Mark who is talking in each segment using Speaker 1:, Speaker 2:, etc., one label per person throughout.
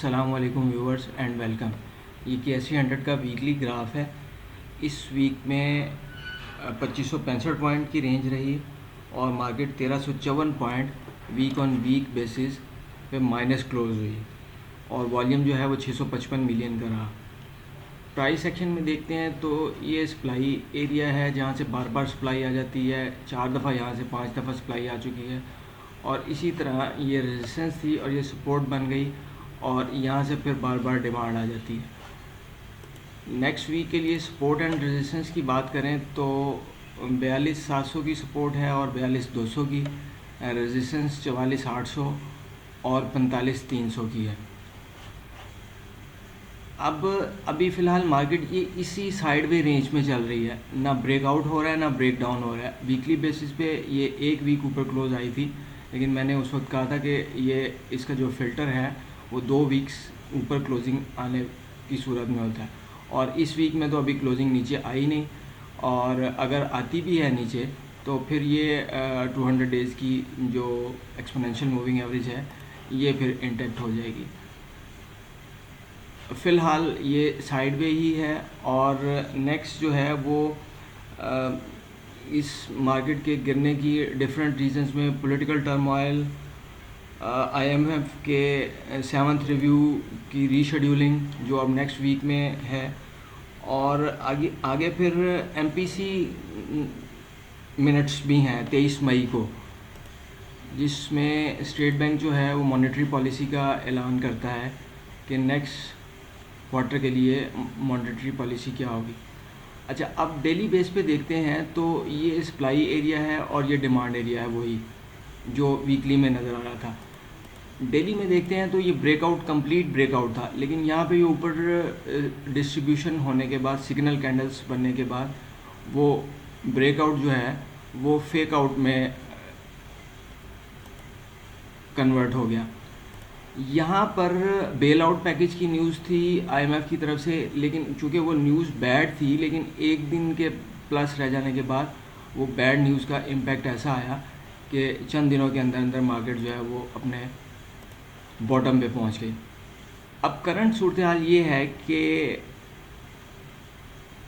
Speaker 1: अस्सलामुअलैकुम viewers and welcome. ये KSE 100 का वीकली ग्राफ है। इस वीक में 2565 पॉइंट की रेंज रही और market 1354 point week on week basis पे माइनस क्लोज हुई और वॉल्यूम जो है वो 655 मिलियन का रहा। प्राइस सेक्शन में देखते हैं तो ये सप्लाई एरिया है जहाँ से बार बार सप्लाई आ जाती है। 4 दफ़ा यहाँ से 5 दफ़ा सप्लाई आ चुकी है और इसी तरह ये रेजिस्टेंस थी और ये सपोर्ट बन गई और यहाँ से फिर बार बार डिमांड आ जाती है। नेक्स्ट वीक के लिए सपोर्ट एंड रेजिस्टेंस की बात करें तो 42,700 की सपोर्ट है और 42,200 की। रेजिस्टेंस 44,800 और 45,300 की है। अब अभी फ़िलहाल मार्केट ये इसी साइडवे रेंज में चल रही है, ना ब्रेकआउट हो रहा है ना ब्रेक डाउन हो रहा है। वीकली बेसिस पे ये एक वीक ऊपर क्लोज आई थी, लेकिन मैंने उस वक्त कहा था कि ये इसका जो फ़िल्टर है वो 2 वीक्स ऊपर क्लोजिंग आने की सूरत में होता है और इस वीक में तो अभी क्लोजिंग नीचे आई नहीं और अगर आती भी है नीचे तो फिर ये 200 डेज़ की जो एक्सपोनेंशियल मूविंग एवरेज है ये फिर इंटैक्ट हो जाएगी। फ़िलहाल ये साइडवे ही है और नेक्स्ट जो है वो इस मार्केट के गिरने की डिफरेंट रीजंस में पॉलिटिकल टर्मोइल, IMF के 7th रिव्यू की रीशेड्यूलिंग जो अब नेक्स्ट वीक में है और आगे फिर MPC मिनट्स भी हैं 23 मई को, जिसमें स्टेट बैंक जो है वो मॉनेटरी पॉलिसी का ऐलान करता है कि नेक्स्ट क्वार्टर के लिए मॉनेटरी पॉलिसी क्या होगी। अच्छा, अब डेली बेस पे देखते हैं तो ये सप्लाई एरिया है और ये डिमांड एरिया है, वही जो वीकली में नज़र आ रहा था। डेली में देखते हैं तो ये ब्रेकआउट, कंप्लीट ब्रेकआउट था, लेकिन यहाँ पे ये ऊपर डिस्ट्रीब्यूशन होने के बाद, सिग्नल कैंडल्स बनने के बाद वो ब्रेकआउट जो है वो फेक आउट में कन्वर्ट हो गया। यहाँ पर बेल आउट पैकेज की न्यूज़ थी IMF की तरफ से, लेकिन चूँकि वो न्यूज़ बैड थी, लेकिन एक दिन के प्लस रह जाने के बाद वो बैड न्यूज़ का इम्पैक्ट ऐसा आया कि चंद दिनों के अंदर अंदर मार्केट जो है वो अपने बॉटम पे पहुँच गई। अब करंट सूरत हाल ये है कि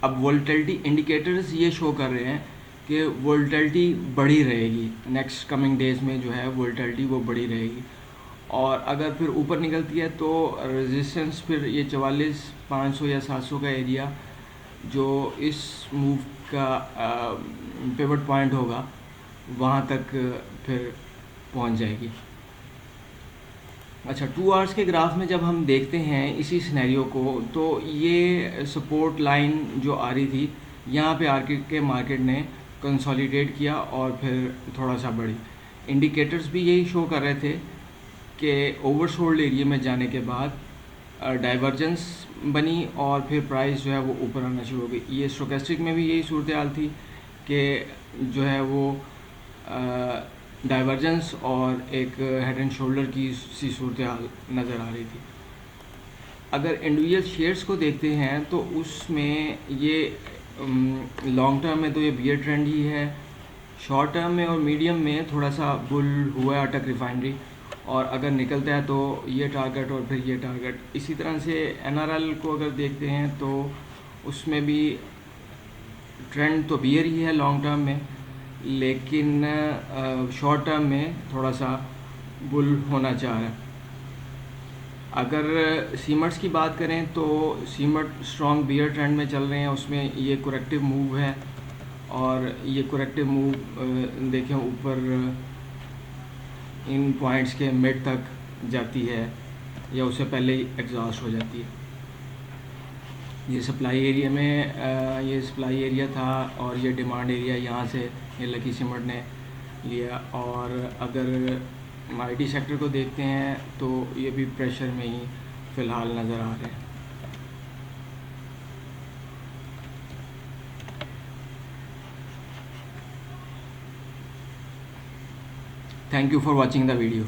Speaker 1: अब वोलेटिलिटी इंडिकेटर्स ये शो कर रहे हैं कि वोलेटिलिटी बढ़ी रहेगी, नेक्स्ट कमिंग डेज़ में जो है वोलेटिलिटी वो बढ़ी रहेगी और अगर फिर ऊपर निकलती है तो रेजिस्टेंस फिर ये 44,500 या 700 का एरिया जो इस मूव का पिवट पॉइंट होगा वहाँ तक फिर पहुँच जाएगी। अच्छा, 2 आवर्स के ग्राफ में जब हम देखते हैं इसी सिनेरियो को तो ये सपोर्ट लाइन जो आ रही थी यहाँ पे आके के मार्केट ने कंसोलिडेट किया और फिर थोड़ा सा बढ़ी। इंडिकेटर्स भी यही शो कर रहे थे कि ओवरसोल्ड एरिया में जाने के बाद डाइवर्जेंस बनी और फिर प्राइस जो है वो ऊपर आना शुरू हो गई। ये स्टोकेस्टिक में भी यही सूरत हाल थी कि जो है वो डाइवर्जेंस और एक हेड एंड शोल्डर की सी सूरत हाल नज़र आ रही थी। अगर इंडिविजुअल शेयर्स को देखते हैं तो उसमें ये लॉन्ग टर्म में तो ये बियर ट्रेंड ही है, शॉर्ट टर्म में और मीडियम में थोड़ा सा बुल हुआ है अटक रिफाइनरी और अगर निकलता है तो ये टारगेट और फिर ये टारगेट। इसी तरह से NRL को अगर देखते हैं तो उसमें भी ट्रेंड तो बियर ही है लॉन्ग टर्म में, लेकिन शॉर्ट टर्म में थोड़ा सा बुल होना चाह रहा है। अगर सीमेंट्स की बात करें तो सीमेंट स्ट्रॉन्ग बियर ट्रेंड में चल रहे हैं, उसमें ये करेक्टिव मूव है और ये करेक्टिव मूव देखें ऊपर इन पॉइंट्स के मिड तक जाती है या उससे पहले ही एग्जॉस्ट हो जाती है। ये सप्लाई एरिया में ये सप्लाई एरिया था और ये डिमांड एरिया यहाँ से ये लकी सीमेंट ने लिया और अगर IT सेक्टर को देखते हैं तो ये भी प्रेशर में ही फ़िलहाल नज़र आ रहे हैं। Thank you for watching the video.